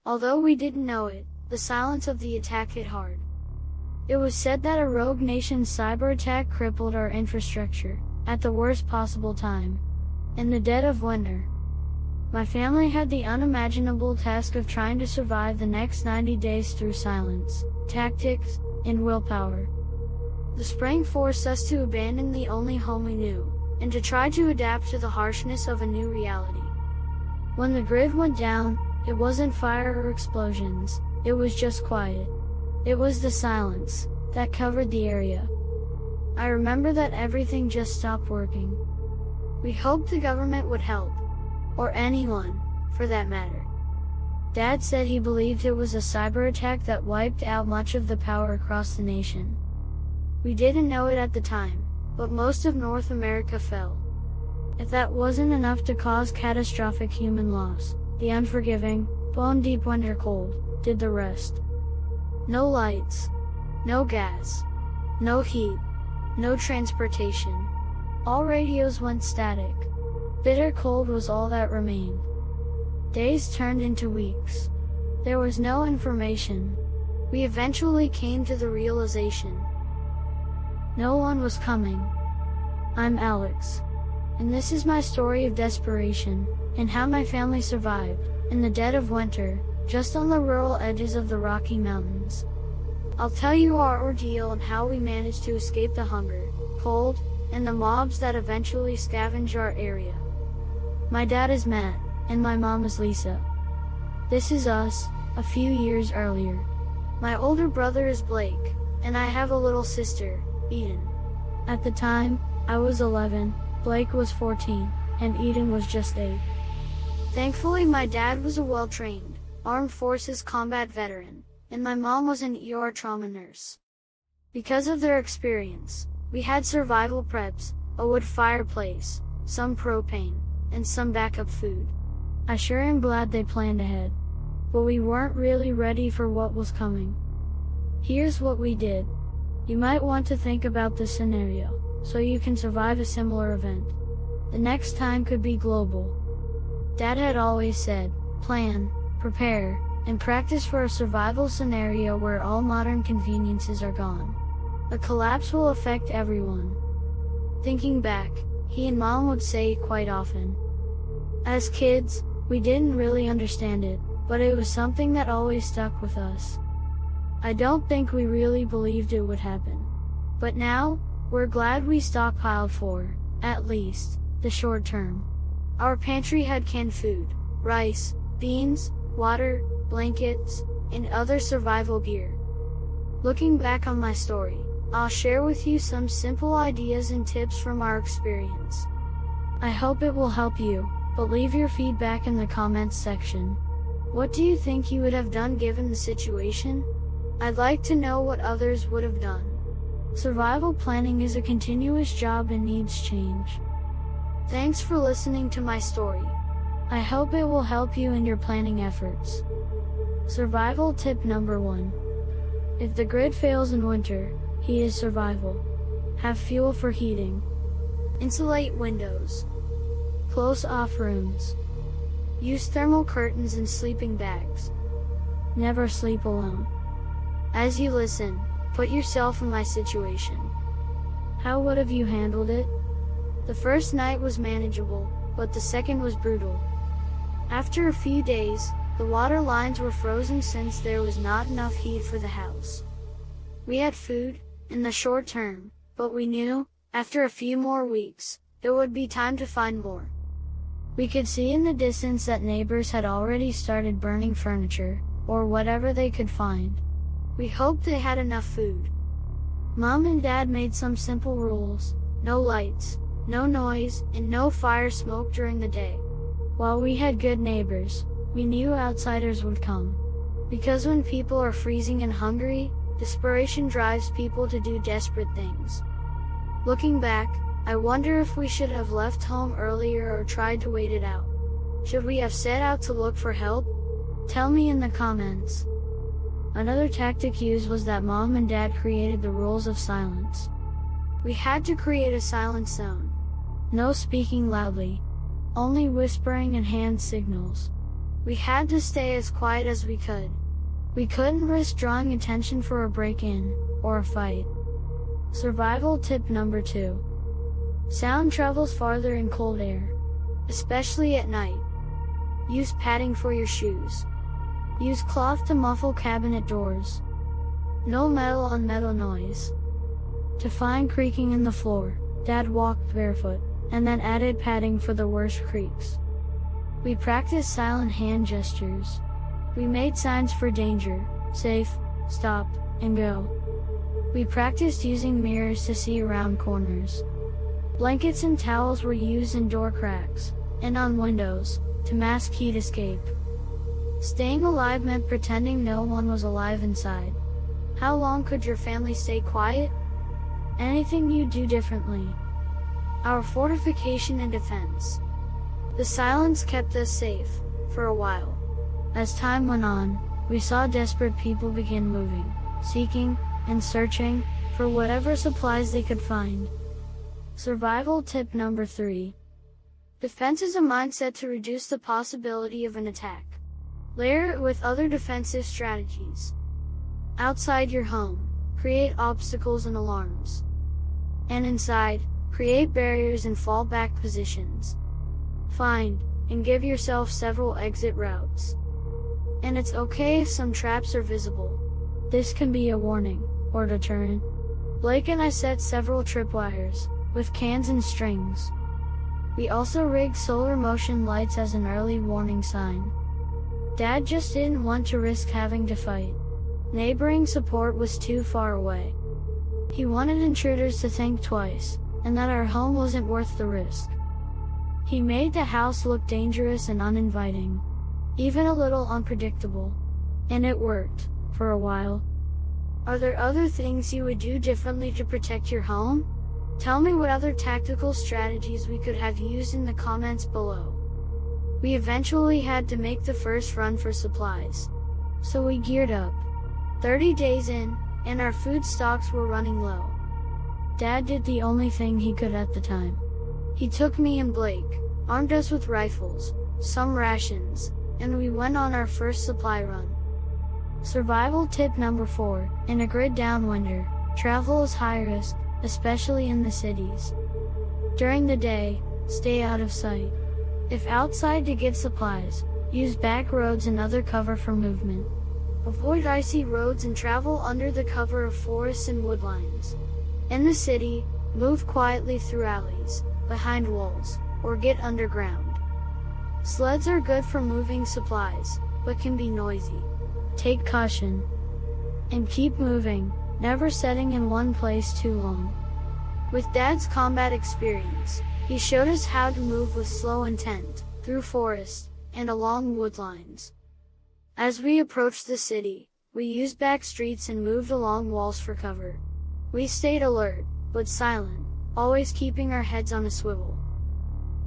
Although we didn't know it, the silence of the attack hit hard. It was said that a rogue nation's cyber attack crippled our infrastructure, at the worst possible time. In the dead of winter. My family had the unimaginable task of trying to survive the next 90 days through silence, tactics, and willpower. The spring forced us to abandon the only home we knew, and to try to adapt to the harshness of a new reality. When the grid went down, it wasn't fire or explosions, it was just quiet. It was the silence that covered the area. I remember that everything just stopped working. We hoped the government would help. Or anyone, for that matter. Dad said he believed it was a cyber attack that wiped out much of the power across the nation. We didn't know it at the time, but most of North America fell. If that wasn't enough to cause catastrophic human loss, the unforgiving, bone-deep winter cold did the rest. No lights, no gas, no heat, no transportation. All radios went static. Bitter cold was all that remained. Days turned into weeks. There was no information. We eventually came to the realization. No one was coming. I'm Alex. And this is my story of desperation, and how my family survived, in the dead of winter, just on the rural edges of the Rocky Mountains. I'll tell you our ordeal and how we managed to escape the hunger, cold, and the mobs that eventually scavenged our area. My dad is Matt, and my mom is Lisa. This is us, a few years earlier. My older brother is Blake, and I have a little sister, Eden. At the time, I was 11, Blake was 14, and Eden was just 8. Thankfully my dad was a well-trained, armed forces combat veteran, and my mom was an ER trauma nurse. Because of their experience, we had survival preps, a wood fireplace, some propane, and some backup food. I sure am glad they planned ahead. But we weren't really ready for what was coming. Here's what we did. You might want to think about this scenario, so you can survive a similar event. The next time could be global. Dad had always said, plan, prepare, and practice for a survival scenario where all modern conveniences are gone. A collapse will affect everyone. Thinking back, he and Mom would say quite often. As kids, we didn't really understand it, but it was something that always stuck with us. I don't think we really believed it would happen. But now, we're glad we stockpiled for, at least, the short term. Our pantry had canned food, rice, beans, water, blankets, and other survival gear. Looking back on my story, I'll share with you some simple ideas and tips from our experience. I hope it will help you, but leave your feedback in the comments section. What do you think you would have done given the situation? I'd like to know what others would have done. Survival planning is a continuous job and needs change. Thanks for listening to my story. I hope it will help you in your planning efforts. Survival tip number 1. If the grid fails in winter, heat is survival. Have fuel for heating. Insulate windows. Close off rooms. Use thermal curtains and sleeping bags. Never sleep alone. As you listen, put yourself in my situation. How would have you handled it? The first night was manageable, but the second was brutal. After a few days, the water lines were frozen since there was not enough heat for the house. We had food, in the short term, but we knew, after a few more weeks, it would be time to find more. We could see in the distance that neighbors had already started burning furniture, or whatever they could find. We hoped they had enough food. Mom and Dad made some simple rules: no lights, no noise, and no fire smoke during the day. While we had good neighbors, we knew outsiders would come. Because when people are freezing and hungry, desperation drives people to do desperate things. Looking back, I wonder if we should have left home earlier or tried to wait it out. Should we have set out to look for help? Tell me in the comments. Another tactic used was that Mom and Dad created the rules of silence. We had to create a silent zone. No speaking loudly. Only whispering and hand signals. We had to stay as quiet as we could. We couldn't risk drawing attention for a break-in, or a fight. Survival tip number 2. Sound travels farther in cold air, especially at night. Use padding for your shoes. Use cloth to muffle cabinet doors. No metal on metal noise. To find creaking in the floor, Dad walked barefoot, and then added padding for the worst creaks. We practiced silent hand gestures. We made signs for danger, safe, stop, and go. We practiced using mirrors to see around corners. Blankets and towels were used in door cracks, and on windows, to mask heat escape. Staying alive meant pretending no one was alive inside. How long could your family stay quiet? Anything you'd do differently. Our fortification and defense. The silence kept us safe, for a while. As time went on, we saw desperate people begin moving, seeking, and searching, for whatever supplies they could find. Survival tip number 3. Defense is a mindset to reduce the possibility of an attack. Layer it with other defensive strategies. Outside your home, create obstacles and alarms. And inside, create barriers and fallback positions. Find, and give yourself several exit routes. And it's okay if some traps are visible. This can be a warning, or deterrent. Blake and I set several tripwires, with cans and strings. We also rigged solar motion lights as an early warning sign. Dad just didn't want to risk having to fight. Neighboring support was too far away. He wanted intruders to think twice, and that our home wasn't worth the risk. He made the house look dangerous and uninviting, even a little unpredictable. And it worked, for a while. Are there other things you would do differently to protect your home? Tell me what other tactical strategies we could have used in the comments below. We eventually had to make the first run for supplies. So we geared up. 30 days in, and our food stocks were running low. Dad did the only thing he could at the time. He took me and Blake, armed us with rifles, some rations, and we went on our first supply run. Survival tip number 4. In a grid down winter, travel is high risk, especially in the cities. During the day, stay out of sight. If outside to get supplies, use back roads and other cover for movement. Avoid icy roads and travel under the cover of forests and woodlines. In the city, move quietly through alleys, behind walls, or get underground. Sleds are good for moving supplies, but can be noisy. Take caution. And keep moving, never setting in one place too long. With Dad's combat experience, he showed us how to move with slow intent, through forests, and along wood lines. As we approached the city, we used back streets and moved along walls for cover. We stayed alert, but silent, always keeping our heads on a swivel.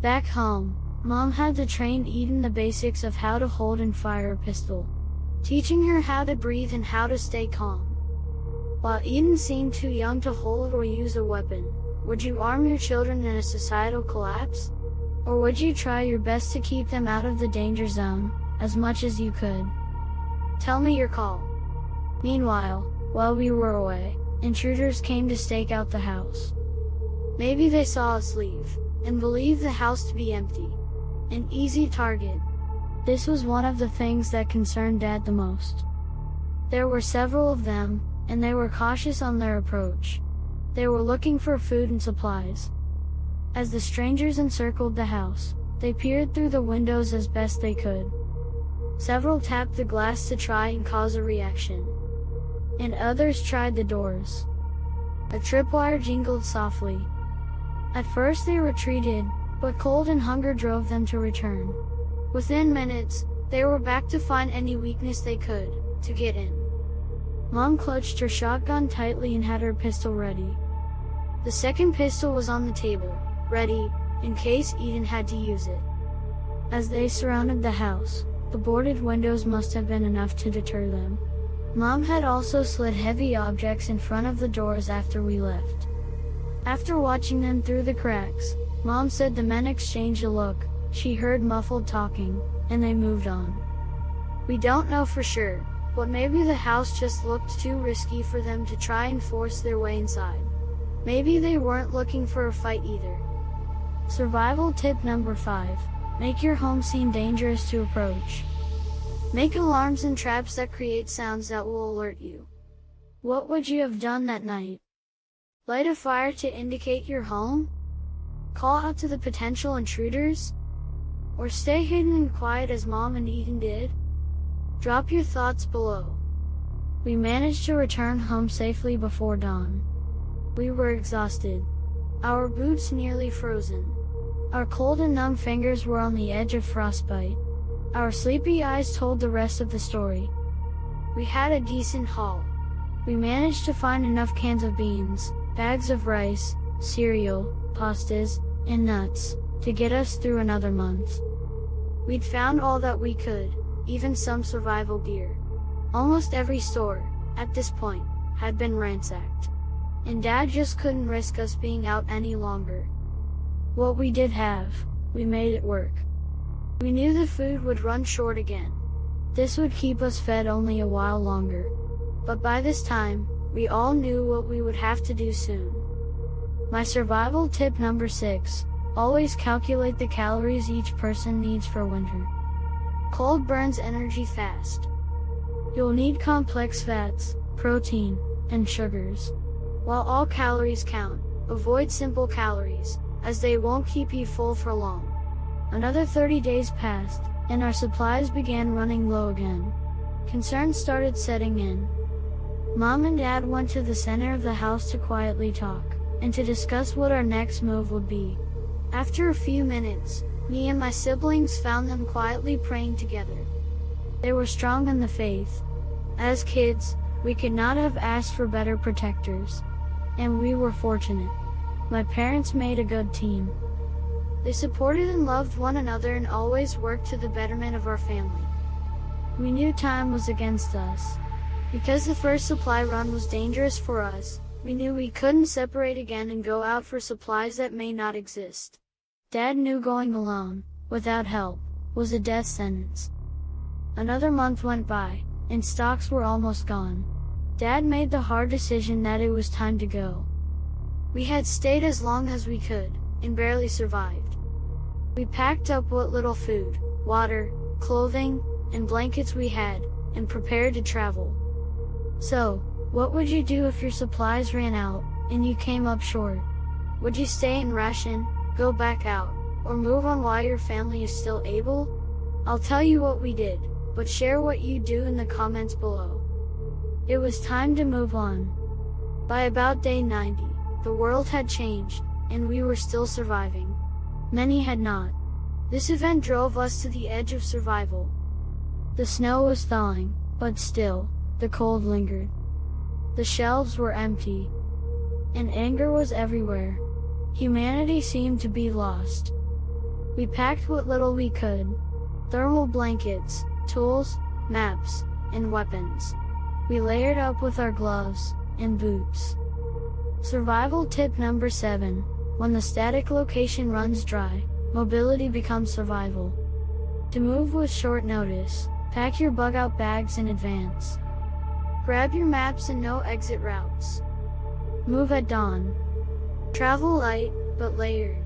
Back home, Mom had to train Eden the basics of how to hold and fire a pistol, teaching her how to breathe and how to stay calm. While Eden seemed too young to hold or use a weapon, would you arm your children in a societal collapse? Or would you try your best to keep them out of the danger zone, as much as you could? Tell me your call. Meanwhile, while we were away, intruders came to stake out the house. Maybe they saw us leave, and believed the house to be empty. An easy target. This was one of the things that concerned Dad the most. There were several of them, and they were cautious on their approach. They were looking for food and supplies. As the strangers encircled the house, they peered through the windows as best they could. Several tapped the glass to try and cause a reaction. And others tried the doors. A tripwire jingled softly. At first they retreated, but cold and hunger drove them to return. Within minutes, they were back to find any weakness they could, to get in. Mom clutched her shotgun tightly and had her pistol ready. The second pistol was on the table, ready, in case Eden had to use it. As they surrounded the house, the boarded windows must have been enough to deter them. Mom had also slid heavy objects in front of the doors after we left. After watching them through the cracks, Mom said the men exchanged a look, she heard muffled talking, and they moved on. We don't know for sure, but maybe the house just looked too risky for them to try and force their way inside. Maybe they weren't looking for a fight either. Survival tip number 5. Make your home seem dangerous to approach. Make alarms and traps that create sounds that will alert you. What would you have done that night? Light a fire to indicate your home? Call out to the potential intruders? Or stay hidden and quiet as Mom and Ethan did? Drop your thoughts below. We managed to return home safely before dawn. We were exhausted. Our boots nearly frozen. Our cold and numb fingers were on the edge of frostbite. Our sleepy eyes told the rest of the story. We had a decent haul. We managed to find enough cans of beans, bags of rice, cereal, pastas, and nuts, to get us through another month. We'd found all that we could, even some survival gear. Almost every store, at this point, had been ransacked. And Dad just couldn't risk us being out any longer. What we did have, we made it work. We knew the food would run short again. This would keep us fed only a while longer. But by this time, we all knew what we would have to do soon. My survival tip number 6, always calculate the calories each person needs for winter. Cold burns energy fast. You'll need complex fats, protein, and sugars. While all calories count, avoid simple calories, as they won't keep you full for long. Another 30 days passed, and our supplies began running low again. Concerns started setting in. Mom and Dad went to the center of the house to quietly talk, and to discuss what our next move would be. After a few minutes, me and my siblings found them quietly praying together. They were strong in the faith. As kids, we could not have asked for better protectors. And we were fortunate. My parents made a good team. They supported and loved one another and always worked to the betterment of our family. We knew time was against us. Because the first supply run was dangerous for us, we knew we couldn't separate again and go out for supplies that may not exist. Dad knew going alone, without help, was a death sentence. Another month went by, and stocks were almost gone. Dad made the hard decision that it was time to go. We had stayed as long as we could, and barely survived. We packed up what little food, water, clothing, and blankets we had, and prepared to travel. So, what would you do if your supplies ran out, and you came up short? Would you stay and ration, go back out, or move on while your family is still able? I'll tell you what we did, but share what you do in the comments below. It was time to move on. By about day 90, the world had changed, and we were still surviving. Many had not. This event drove us to the edge of survival. The snow was thawing, but still, the cold lingered. The shelves were empty. And anger was everywhere. Humanity seemed to be lost. We packed what little we could. Thermal blankets, tools, maps, and weapons. We layered up with our gloves and boots. Survival tip number 7. When the static location runs dry, mobility becomes survival. To move with short notice, pack your bug-out bags in advance. Grab your maps and know exit routes. Move at dawn. Travel light, but layered.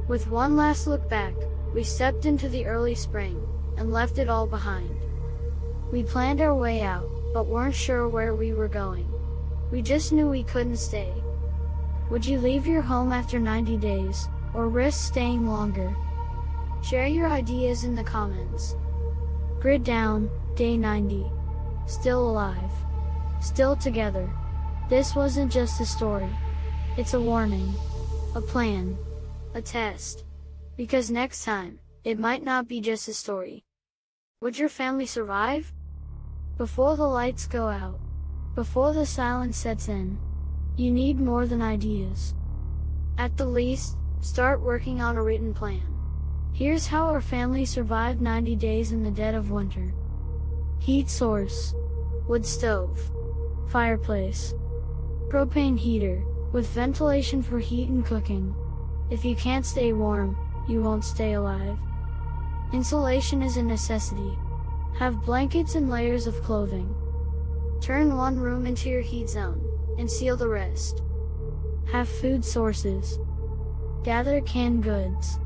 With one last look back, we stepped into the early spring, and left it all behind. We planned our way out, but weren't sure where we were going. We just knew we couldn't stay. Would you leave your home after 90 days, or risk staying longer? Share your ideas in the comments. Grid down, day 90. Still alive. Still together. This wasn't just a story. It's a warning. A plan. A test. Because next time, it might not be just a story. Would your family survive? Before the lights go out. Before the silence sets in. You need more than ideas. At the least, start working on a written plan. Here's how our family survived 90 days in the dead of winter. Heat source. Wood stove. Fireplace. Propane heater, with ventilation for heat and cooking. If you can't stay warm, you won't stay alive. Insulation is a necessity. Have blankets and layers of clothing. Turn one room into your heat zone, and seal the rest. Have food sources. Gather canned goods.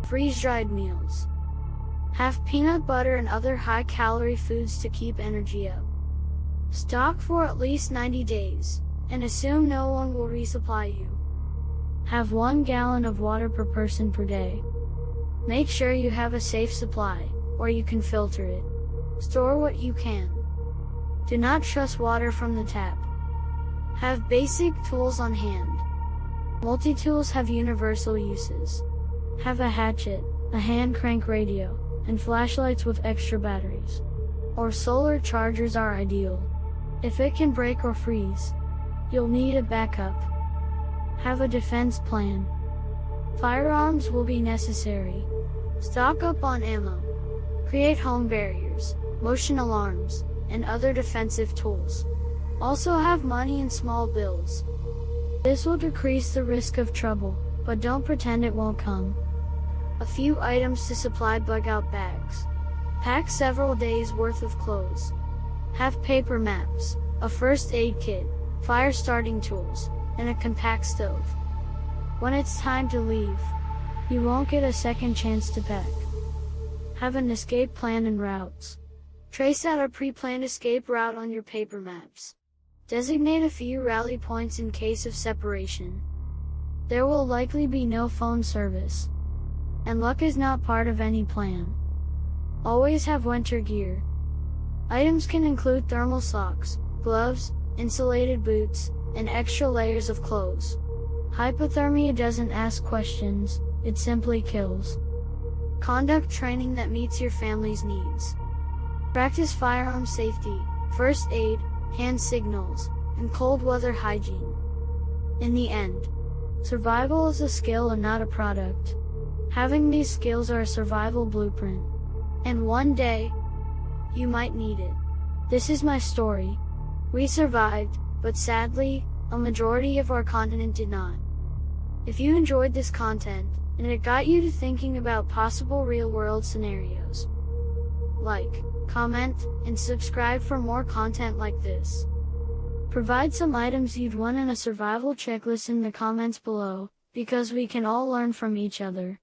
Freeze-dried meals. Have peanut butter and other high-calorie foods to keep energy up. Stock for at least 90 days, and assume no one will resupply you. Have 1 gallon of water per person per day. Make sure you have a safe supply, or you can filter it. Store what you can. Do not trust water from the tap. Have basic tools on hand. Multi-tools have universal uses. Have a hatchet, a hand crank radio, and flashlights with extra batteries. Or solar chargers are ideal. If it can break or freeze, you'll need a backup. Have a defense plan. Firearms will be necessary. Stock up on ammo. Create home barriers, motion alarms, and other defensive tools. Also have money in small bills. This will decrease the risk of trouble, but don't pretend it won't come. A few items to supply bug-out bags. Pack several days' worth of clothes. Have paper maps, a first aid kit, fire starting tools, and a compact stove. When it's time to leave, you won't get a second chance to pack. Have an escape plan and routes. Trace out a pre-planned escape route on your paper maps. Designate a few rally points in case of separation. There will likely be no phone service, and luck is not part of any plan. Always have winter gear. Items can include thermal socks, gloves, insulated boots, and extra layers of clothes. Hypothermia doesn't ask questions, it simply kills. Conduct training that meets your family's needs. Practice firearm safety, first aid, hand signals, and cold weather hygiene. In the end, survival is a skill and not a product. Having these skills are a survival blueprint. And one day, you might need it. This is my story. We survived, but sadly, a majority of our continent did not. If you enjoyed this content, and it got you to thinking about possible real-world scenarios, like, comment, and subscribe for more content like this. Provide some items you'd want in a survival checklist in the comments below, because we can all learn from each other.